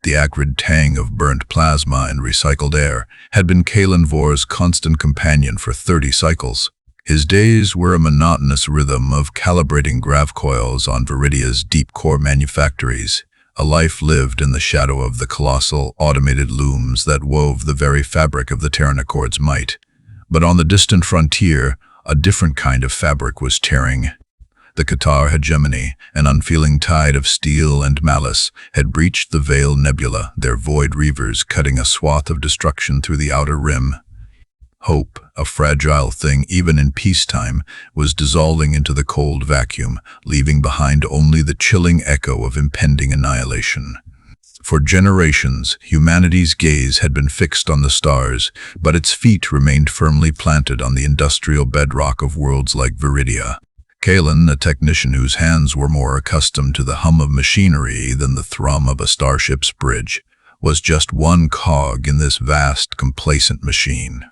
The acrid tang of burnt plasma and recycled air had been Kaelen Vor's constant companion for 30 cycles. His days were a monotonous rhythm of calibrating Grav-Coils on Viridia's deep core manufactories, a life lived in the shadow of the colossal, automated looms that wove the very fabric of the Terran Accord's might. But on the distant frontier, a different kind of fabric was tearing. The Qatar Hegemony, an unfeeling tide of steel and malice, had breached the Veil Nebula, their void reavers cutting a swath of destruction through the outer rim. Hope, a fragile thing even in peacetime, was dissolving into the cold vacuum, leaving behind only the chilling echo of impending annihilation. For generations, humanity's gaze had been fixed on the stars, but its feet remained firmly planted on the industrial bedrock of worlds like Viridia. Kaelen, a technician whose hands were more accustomed to the hum of machinery than the thrum of a starship's bridge, was just one cog in this vast, complacent machine.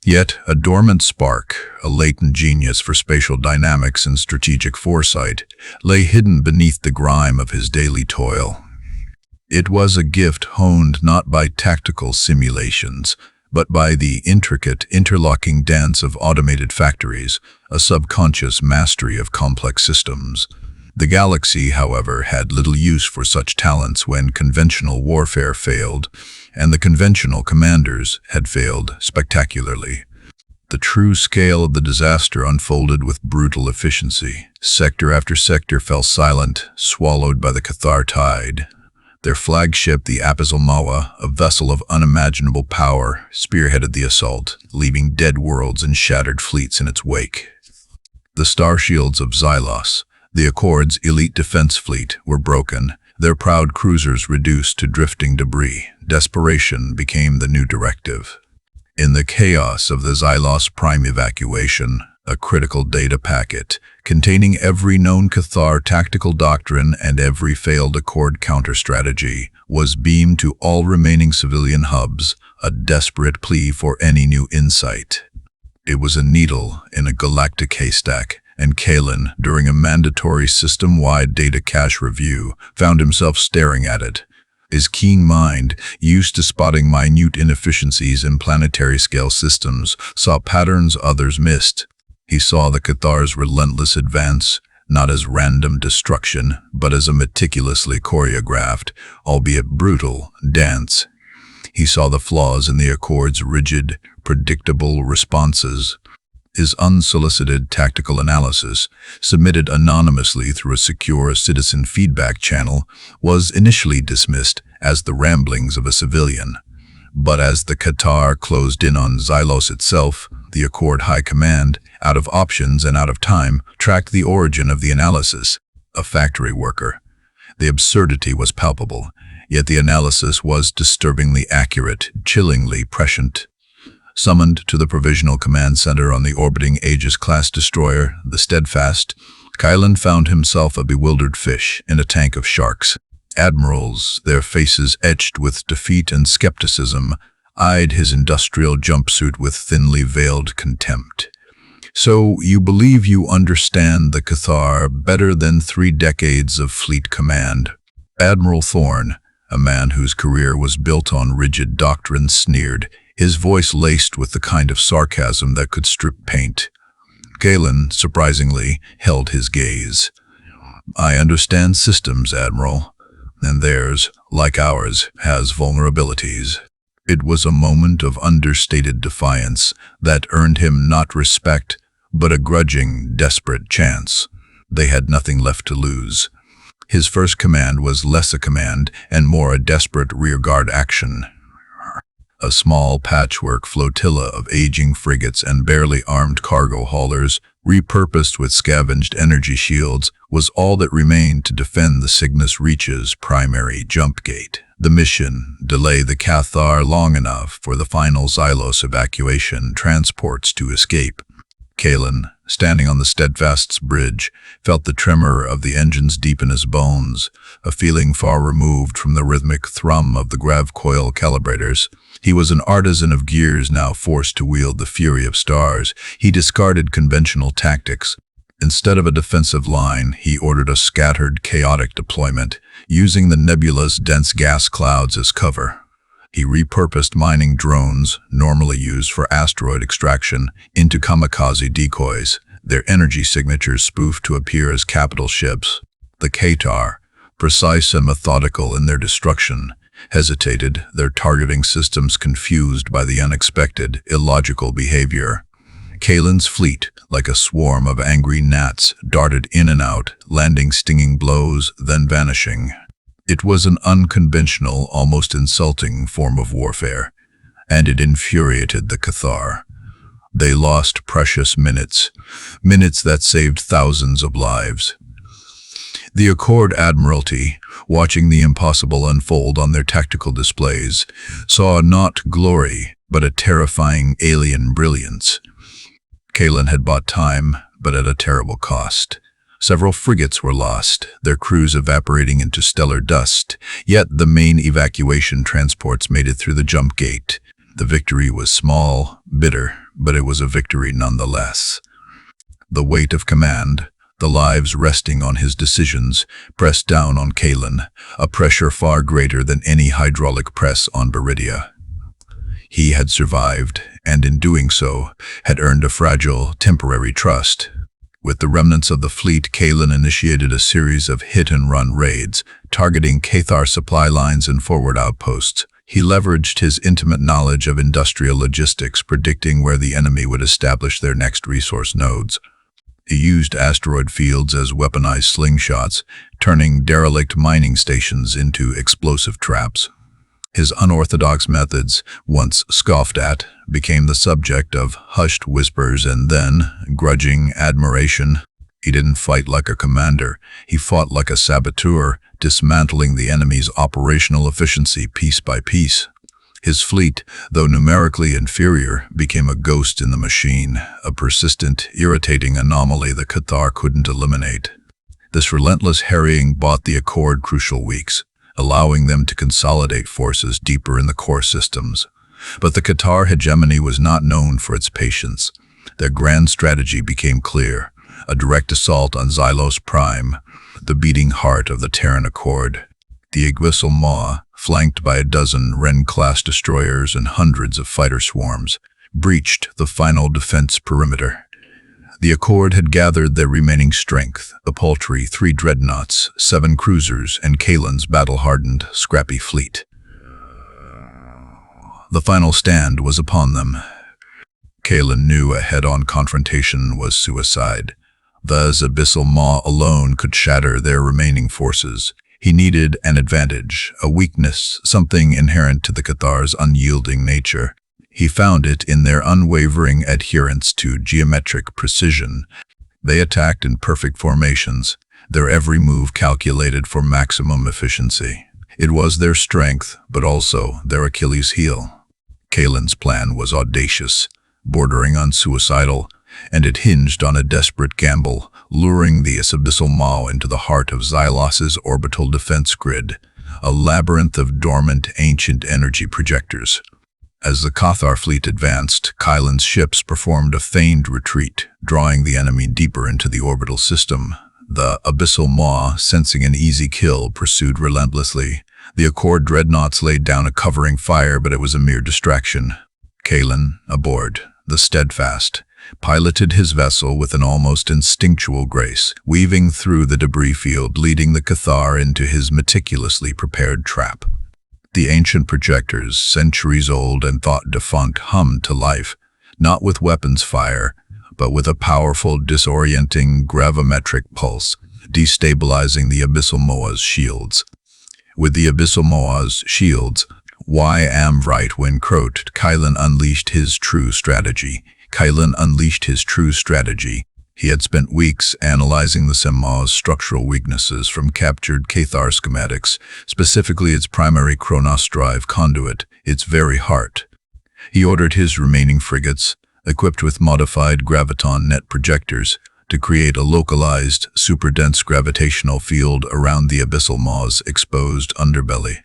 Yet, a dormant spark, a latent genius for spatial dynamics and strategic foresight, lay hidden beneath the grime of his daily toil. It was a gift honed not by tactical simulations, but by the intricate, interlocking dance of automated factories, a subconscious mastery of complex systems. The galaxy, however, had little use for such talents when conventional warfare failed, and the conventional commanders had failed spectacularly. The true scale of the disaster unfolded with brutal efficiency. Sector after sector fell silent, swallowed by the Cathar tide. Their flagship, the Abyssal, a vessel of unimaginable power, spearheaded the assault, leaving dead worlds and shattered fleets in its wake. The star shields of Xylos, the Accord's elite defense fleet, were broken, their proud cruisers reduced to drifting debris. Desperation became the new directive. In the chaos of the Xylos Prime evacuation, a critical data packet containing every known Cathar tactical doctrine and every failed Accord counter-strategy was beamed to all remaining civilian hubs, a desperate plea for any new insight. It was a needle in a galactic haystack, and Kaelen, during a mandatory system-wide data cache review, found himself staring at it. His keen mind, used to spotting minute inefficiencies in planetary-scale systems, saw patterns others missed. He saw the Cathar's relentless advance, not as random destruction, but as a meticulously choreographed, albeit brutal, dance. He saw the flaws in the Accord's rigid, predictable responses. His unsolicited tactical analysis, submitted anonymously through a secure citizen feedback channel, was initially dismissed as the ramblings of a civilian. But as the Cathar closed in on Xylos itself, the Accord High Command, out of options and out of time, tracked the origin of the analysis, a factory worker. The absurdity was palpable, yet the analysis was disturbingly accurate, chillingly prescient. Summoned to the Provisional Command Center on the orbiting Aegis-class destroyer, the Steadfast, Kaelen found himself a bewildered fish in a tank of sharks. Admirals, their faces etched with defeat and skepticism, eyed his industrial jumpsuit with thinly veiled contempt. "So you believe you understand the Cathar better than 3 decades of fleet command?" Admiral Thorne, a man whose career was built on rigid doctrine, sneered, his voice laced with the kind of sarcasm that could strip paint. Kaelen, surprisingly, held his gaze. "I understand systems, Admiral, and theirs, like ours, has vulnerabilities." It was a moment of understated defiance that earned him not respect, but a grudging, desperate chance. They had nothing left to lose. His first command was less a command and more a desperate rearguard action. A small patchwork flotilla of aging frigates and barely armed cargo haulers, repurposed with scavenged energy shields, was all that remained to defend the Cygnus Reach's primary jump gate. The mission, delay the Cathar long enough for the final Xylos evacuation transports to escape. Kaelen, standing on the Steadfast's bridge, felt the tremor of the engines deep in his bones, a feeling far removed from the rhythmic thrum of the Grav-Coil calibrators. He was an artisan of gears now forced to wield the fury of stars. He discarded conventional tactics, Instead of a defensive line, he ordered a scattered, chaotic deployment, using the nebula's dense gas clouds as cover. He repurposed mining drones, normally used for asteroid extraction, into kamikaze decoys, their energy signatures spoofed to appear as capital ships. The Qatar, precise and methodical in their destruction, hesitated, their targeting systems confused by the unexpected, illogical behavior. Kaelen's fleet, like a swarm of angry gnats, darted in and out, landing stinging blows, then vanishing. It was an unconventional, almost insulting form of warfare, and it infuriated the Cathar. They lost precious minutes that saved thousands of lives. The Accord Admiralty, watching the impossible unfold on their tactical displays, saw not glory, but a terrifying alien brilliance. Kaelen had bought time, but at a terrible cost. Several frigates were lost, their crews evaporating into stellar dust, yet the main evacuation transports made it through the jump gate. The victory was small, bitter, but it was a victory nonetheless. The weight of command, the lives resting on his decisions, pressed down on Kaelen, a pressure far greater than any hydraulic press on Beridia. He had survived, and in doing so, had earned a fragile, temporary trust. With the remnants of the fleet, Kaelen initiated a series of hit-and-run raids, targeting Cathar supply lines and forward outposts. He leveraged his intimate knowledge of industrial logistics, predicting where the enemy would establish their next resource nodes. He used asteroid fields as weaponized slingshots, turning derelict mining stations into explosive traps. His unorthodox methods, once scoffed at, became the subject of hushed whispers and then grudging admiration. He didn't fight like a commander, he fought like a saboteur, dismantling the enemy's operational efficiency piece by piece. His fleet, though numerically inferior, became a ghost in the machine, a persistent, irritating anomaly the Cathar couldn't eliminate. This relentless harrying bought the Accord crucial weeks, allowing them to consolidate forces deeper in the core systems. But the Cathar hegemony was not known for its patience. Their grand strategy became clear: a direct assault on Xylos Prime, the beating heart of the Terran Accord. The Abyssal Maw, flanked by a dozen Ren-class destroyers and hundreds of fighter swarms, breached the final defense perimeter. The Accord had gathered their remaining strength, a paltry 3 dreadnoughts, 7 cruisers, and Kaelen's battle-hardened, scrappy fleet. The final stand was upon them. Kaelen knew a head-on confrontation was suicide. Thus, Abyssal Maw alone could shatter their remaining forces. He needed an advantage, a weakness, something inherent to the Cathar's unyielding nature. He found it in their unwavering adherence to geometric precision. They attacked in perfect formations, their every move calculated for maximum efficiency. It was their strength, but also their Achilles heel. Kaelen's plan was audacious, bordering on suicidal, and it hinged on a desperate gamble, luring the Abyssal Maw into the heart of Xylos's orbital defense grid, a labyrinth of dormant ancient energy projectors. As the Cathar fleet advanced, Kaelen's ships performed a feigned retreat, drawing the enemy deeper into the orbital system. The Abyssal Maw, sensing an easy kill, pursued relentlessly. The Accord dreadnoughts laid down a covering fire, but it was a mere distraction. Kaelen, aboard, the Steadfast, piloted his vessel with an almost instinctual grace, weaving through the debris field, leading the Cathar into his meticulously prepared trap. The ancient projectors, centuries old and thought-defunct, hummed to life, not with weapons fire, but with a powerful, disorienting gravimetric pulse, destabilizing the Abyssal Maw's shields. With the Abyssal Maw's shields, "Why am right when croaked," Kaelen unleashed his true strategy. He had spent weeks analyzing the Maw's structural weaknesses from captured Cathar schematics, specifically its primary Kronos drive conduit, its very heart. He ordered his remaining frigates, equipped with modified graviton net projectors, to create a localized, super-dense gravitational field around the Abyssal Maw's exposed underbelly.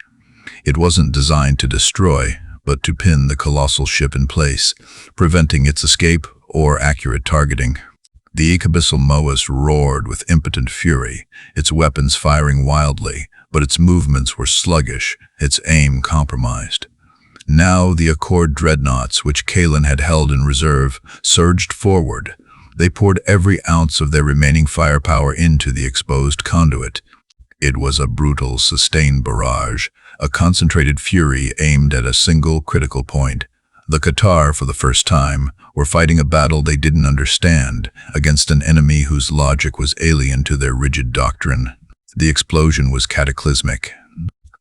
It wasn't designed to destroy, but to pin the colossal ship in place, preventing its escape or accurate targeting. The Abyssal Moas roared with impotent fury, its weapons firing wildly, but its movements were sluggish, its aim compromised. Now the Accord dreadnoughts, which Kaelen had held in reserve, surged forward. They poured every ounce of their remaining firepower into the exposed conduit. It was a brutal, sustained barrage, a concentrated fury aimed at a single critical point. The Qatar, for the first time, were fighting a battle they didn't understand, against an enemy whose logic was alien to their rigid doctrine. The explosion was cataclysmic.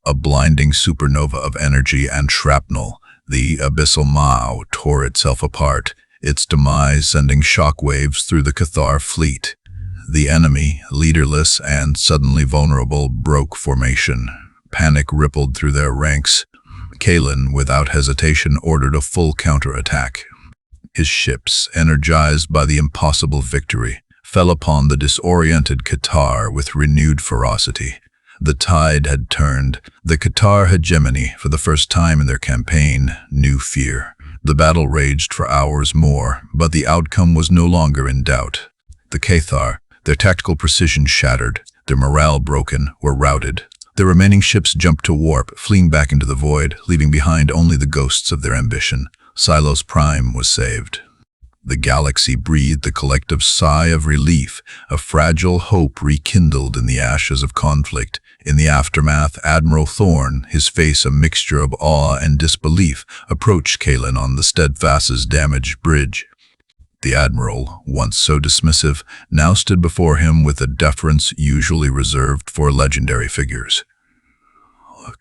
A blinding supernova of energy and shrapnel, the Abyssal Mao tore itself apart, its demise sending shockwaves through the Cathar fleet. The enemy, leaderless and suddenly vulnerable, broke formation. Panic rippled through their ranks. Kaelen, without hesitation, ordered a full counterattack. His ships, energized by the impossible victory, fell upon the disoriented Qatar with renewed ferocity. The tide had turned. The Qatar Hegemony, for the first time in their campaign, knew fear. The battle raged for hours more, but the outcome was no longer in doubt. The Qatar, their tactical precision shattered, their morale broken, were routed. Their remaining ships jumped to warp, fleeing back into the void, leaving behind only the ghosts of their ambition. Silos Prime was saved. The galaxy breathed a collective sigh of relief, a fragile hope rekindled in the ashes of conflict. In the aftermath, Admiral Thorn, his face a mixture of awe and disbelief, approached Kaelen on the Steadfast's damaged bridge. The Admiral, once so dismissive, now stood before him with a deference usually reserved for legendary figures.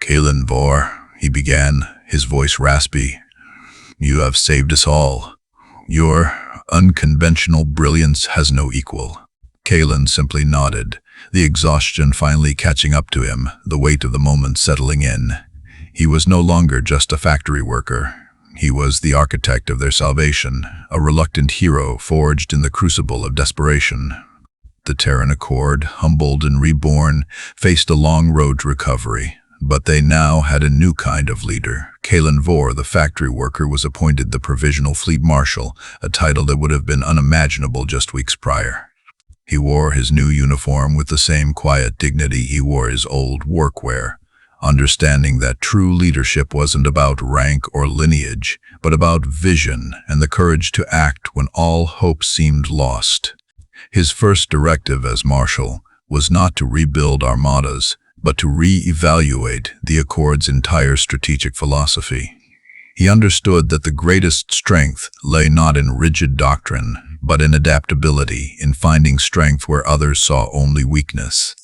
"Kaelen Vor," he began, his voice raspy, "you have saved us all. Your unconventional brilliance has no equal." Kaelen simply nodded, the exhaustion finally catching up to him, the weight of the moment settling in. He was no longer just a factory worker. He was the architect of their salvation, a reluctant hero forged in the crucible of desperation. The Terran Accord, humbled and reborn, faced a long road to recovery, but they now had a new kind of leader. Kaelen Vor, the factory worker, was appointed the Provisional Fleet Marshal, a title that would have been unimaginable just weeks prior. He wore his new uniform with the same quiet dignity he wore his old workwear, understanding that true leadership wasn't about rank or lineage, but about vision and the courage to act when all hope seemed lost. His first directive as Marshal was not to rebuild armadas, but to re-evaluate the Accord's entire strategic philosophy. He understood that the greatest strength lay not in rigid doctrine, but in adaptability, in finding strength where others saw only weakness.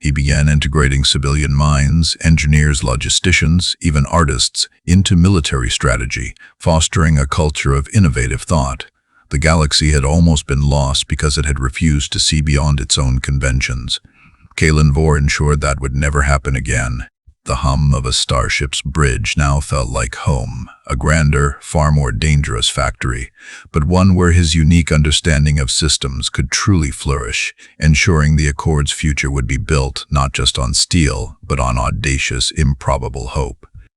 He began integrating civilian minds, engineers, logisticians, even artists, into military strategy, fostering a culture of innovative thought. The galaxy had almost been lost because it had refused to see beyond its own conventions. Kaelen Vor ensured that would never happen again. The hum of a starship's bridge now felt like home, a grander, far more dangerous factory, but one where his unique understanding of systems could truly flourish, ensuring the Accord's future would be built not just on steel, but on audacious, improbable hope.